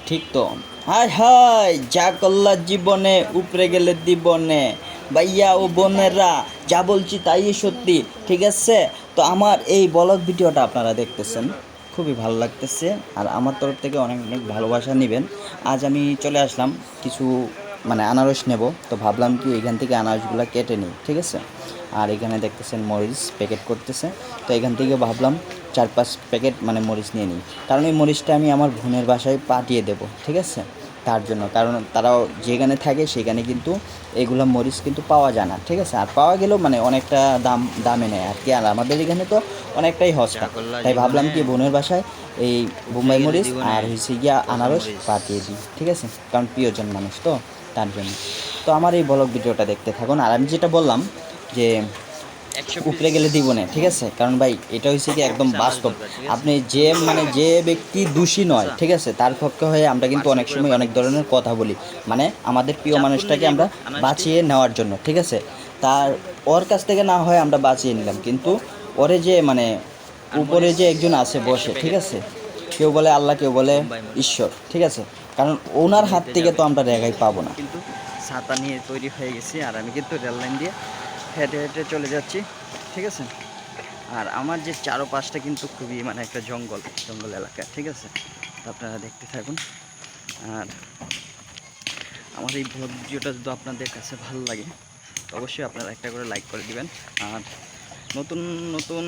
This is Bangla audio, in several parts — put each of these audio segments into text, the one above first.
ঠিক তো। হায় হায়, যা কল্লা জীবনে উপরে গেলে দিবনে। ভাইয়া ও বোনেরা, যা বলছি তাই সত্যি, ঠিক আছে? তো আমার এই ব্লগ ভিডিওটা আপনারা দেখতেছেন, খুবই ভালো লাগতেছে। আর আমার তরফ থেকে অনেক অনেক ভালোবাসা নেবেন। আজ আমি চলে আসলাম কিছু আনারস নেব, তো ভাবলাম কি এখান থেকে আনারসগুলো কেটে নিই, ঠিক আছে? আর এখানে দেখতেছেন মরিচ প্যাকেট করতেছে, তো এখান থেকে ভাবলাম 4-5 প্যাকেট মরিচ নিয়ে নিই। কারণ এই মরিচটা আমি আমার বোনের বাসায় পাঠিয়ে দেব, ঠিক আছে? তার জন্য, কারণ তারাও যেখানে থাকে সেখানে কিন্তু এগুলো মরিচ কিন্তু পাওয়া যায় না, ঠিক আছে? আর পাওয়া গেলেও অনেকটা দামে নেয় আর কি। আর আমাদের এখানে তো অনেকটাই সস্তা। তাই ভাবলাম কি বোনের বাসায় এই বোম্বাই মরিচ আর হয়েছে গিয়া আনারস পাঠিয়ে দিই, ঠিক আছে? কারণ প্রিয়জন মানুষ তো, তার জন্য। তো আমার এই ব্লগ ভিডিওটা দেখতে থাকুন। আর আমি যেটা বললাম যে উপরে গেলে দিব না, ঠিক আছে? কারণ ভাই এটা হচ্ছে কি একদম বাস্তব। আপনি যে যে ব্যক্তি দোষী নয়, ঠিক আছে, তার পক্ষে হয়ে আমরা কিন্তু অনেক সময় অনেক ধরনের কথা বলি, আমাদের প্রিয় মানুষটাকে আমরা বাঁচিয়ে নেওয়ার জন্য, ঠিক আছে? তার ওর কাছ থেকে না হয় আমরা বাঁচিয়ে নিলাম, কিন্তু ওরে যে উপরে যে একজন আছে বসে, ঠিক আছে? কেউ বলে আল্লাহ, কেউ বলে ঈশ্বর, ঠিক আছে? কারণ ওনার হাত থেকে তো আমরা রেহাই পাবো না। কিন্তু ছাতা নিয়ে তৈরি হয়ে গেছি, আর আমি কিন্তু রেল লাইন দিয়ে হেঁটে হেঁটে চলে যাচ্ছি, ঠিক আছে? আর আমার যে চারপাশটা কিন্তু খুবই একটা জঙ্গল জঙ্গল এলাকা, ঠিক আছে? তো আপনারা দেখতে থাকুন। আর আমার এই ব্লগ ভিডিওটা যদি আপনাদের কাছে ভালো লাগে, তো অবশ্যই আপনারা একটা করে লাইক করে দিবেন। আর নতুন নতুন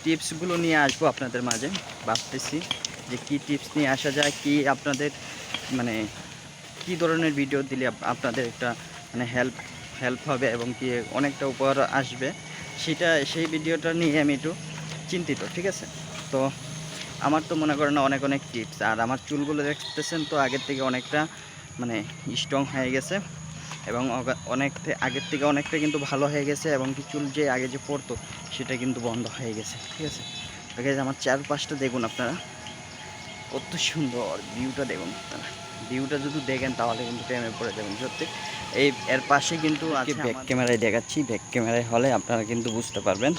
টিপসগুলো নিয়ে আসবো আপনাদের মাঝে। ভাবতেছি যে কী টিপস নিয়ে আসা যায়, কি আপনাদের কী ধরনের ভিডিও দিলে আপনাদের একটা হেল্প হেল্প হবে এবং কি অনেকটা উপহার আসবে, সেই ভিডিওটা নিয়ে আমি একটু চিন্তিত, ঠিক আছে? তো আমার তো মনে করেন অনেক অনেক টিপস। আর আমার চুলগুলো দেখতেছেন তো আগের থেকে অনেকটা স্ট্রং হয়ে গেছে, এবং আগের থেকে অনেকটা কিন্তু ভালো হয়ে গেছে, এবং কি চুল যে আগে যে পড়তো সেটা কিন্তু বন্ধ হয়ে গেছে, ঠিক আছে? ওকে, আমার চারপাশটা দেখুন আপনারা, কত সুন্দর ভিউটা দেখুন আপনারা। ভিউটা যদি দেখেন তাহলে কিন্তু প্রেমে পড়ে যাবেন সত্যি। এর পাশে কিন্তু আছে, ব্যাক ক্যামেরায় দেখাচ্ছি, ব্যাক ক্যামেরায় হলে আপনারা কিন্তু বুঝতে পারবেন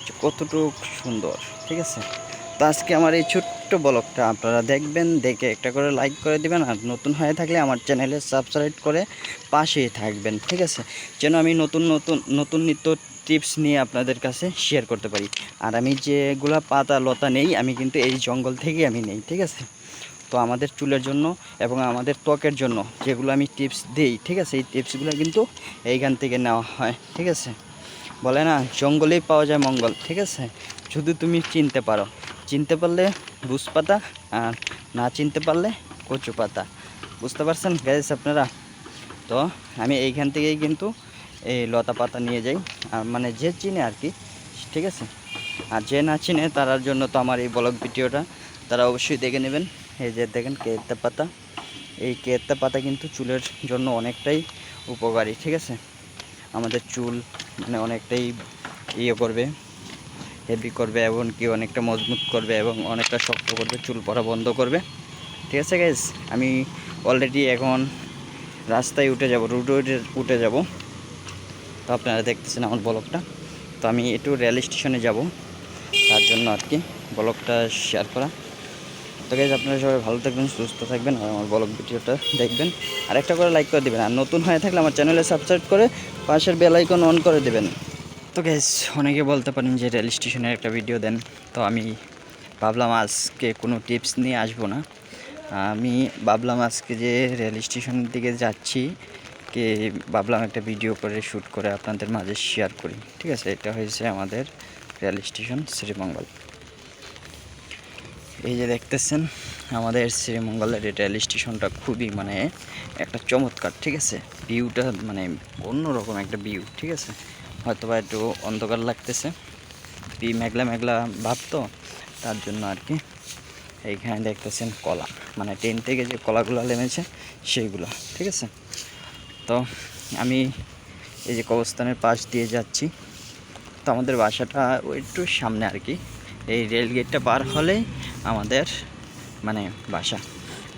যে কতটুকু সুন্দর, ঠিক আছে? তো আজকে আমার এই ছোট্ট ব্লগটা আপনারা দেখবেন, দেখে একটা করে লাইক করে দিবেন। আর নতুন হয়ে থাকলে আমার চ্যানেলে সাবস্ক্রাইব করে পাশেই থাকবেন, ঠিক আছে? যেন আমি নতুন নতুন নতুন নিত্য টিপস নিয়ে আপনাদের কাছে শেয়ার করতে পারি। আর আমি যেগুলা পাতা লতা নেই, আমি কিন্তু এই জঙ্গল থেকেই আমি নেই, ঠিক আছে? তো আমাদের চুলের জন্য এবং আমাদের ত্বকের জন্য যেগুলো আমি টিপস দিই, ঠিক আছে, এই টিপসগুলো কিন্তু এইখান থেকে নেওয়া হয়, ঠিক আছে? বলে না, জঙ্গলেই পাওয়া যায় মঙ্গল, ঠিক আছে? যদি তুমি চিনতে পারো, চিনতে পারলে বুঝ পাতা, আর না চিনতে পারলে কচু পাতা। বুঝতে পারছেন গাইস আপনারা? তো আমি এইখান থেকেই কিন্তু এই লতা পাতা নিয়ে যাই, আর যে চিনে আর কি, ঠিক আছে? আর যে না চিনে তার জন্য তো আমার এই ব্লগ ভিডিওটা তারা অবশ্যই দেখে নেবেন। এই যে দেখেন কেত্তা পাতা, এই কেত্তা পাতা কিন্তু চুলের জন্য অনেকটাই উপকারী, ঠিক আছে? আমাদের চুল অনেকটাই ইয়ে করবে, হেভি করবে, এবং কি অনেকটা মজবুত করবে এবং অনেকটা শক্ত করবে, চুল পড়া বন্ধ করবে, ঠিক আছে গাইস? আমি অলরেডি এখন রাস্তায় উঠে যাব, রোডে উঠে যাব। তো আপনারা দেখতেছেন আমার ব্লগটা। তো আমি একটু রেল স্টেশনে যাব, তার জন্য আর কি ব্লগটা শেয়ার করা। তো গাইস, আপনারা সবাই ভালো থাকবেন, সুস্থ থাকবেন, আর আমার ব্লগ ভিডিওটা দেখবেন। আর একটা করে লাইক করে দেবেন, আর নতুন হয়ে থাকলে আমার চ্যানেলে সাবস্ক্রাইব করে পাশের বেল আইকন অন করে দেবেন। তো গাইস, অনেকে বলতে পারেন যে রেল স্টেশনের একটা ভিডিও দেন। তো আমি ভাবলাম আজকে কোনো টিপস নিয়ে আসবো না। আমি ভাবলাম আজকে যে রেল স্টেশনের দিকে যাচ্ছি, কে ভাবলাম একটা ভিডিও করে শ্যুট করে আপনাদের মাঝে শেয়ার করি, ঠিক আছে? এটা হয়েছে আমাদের রেল স্টেশন শ্রীমঙ্গল। এই যে দেখতেছেন আমাদের শ্রীমঙ্গলের রেল স্টেশনটা খুবই একটা চমৎকার, ঠিক আছে? ভিউটা অন্যরকম একটা ভিউ, ঠিক আছে? হয়তো বা একটু অন্ধকার লাগতেছে, মেঘলা মেঘলা ভাব, তো তার জন্য আর কি। এইখানে দেখতেছেন কলা, ট্রেন থেকে যে কলাগুলো নেমেছে সেইগুলো, ঠিক আছে? তো আমি এই যে কবরস্থানের পাশ দিয়ে যাচ্ছি। তো আমাদের বাসাটা একটু সামনে আর কি, এই রেল গেটটা পার হলেই আমাদের বাসা।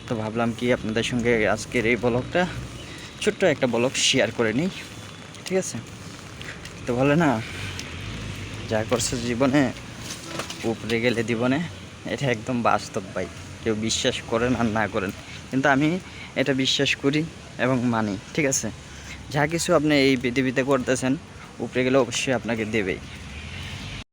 তো ভাবলাম কি আপনাদের সঙ্গে আজকের এই ব্লগটা, ছোট্ট একটা ব্লগ শেয়ার করে নিই, ঠিক আছে? তো বলে না, যা করছো জীবনে উপরে গেলে দিবনে, এটা একদম বাস্তব ভাই। কেউ বিশ্বাস করেন আর না করেন, কিন্তু আমি এটা বিশ্বাস করি এবং মানি, ঠিক আছে। যা কিছু আপনি এই পৃথিবীতে করতেছেন উপরে গেলে অবশ্যই আপনাকে দেবেই।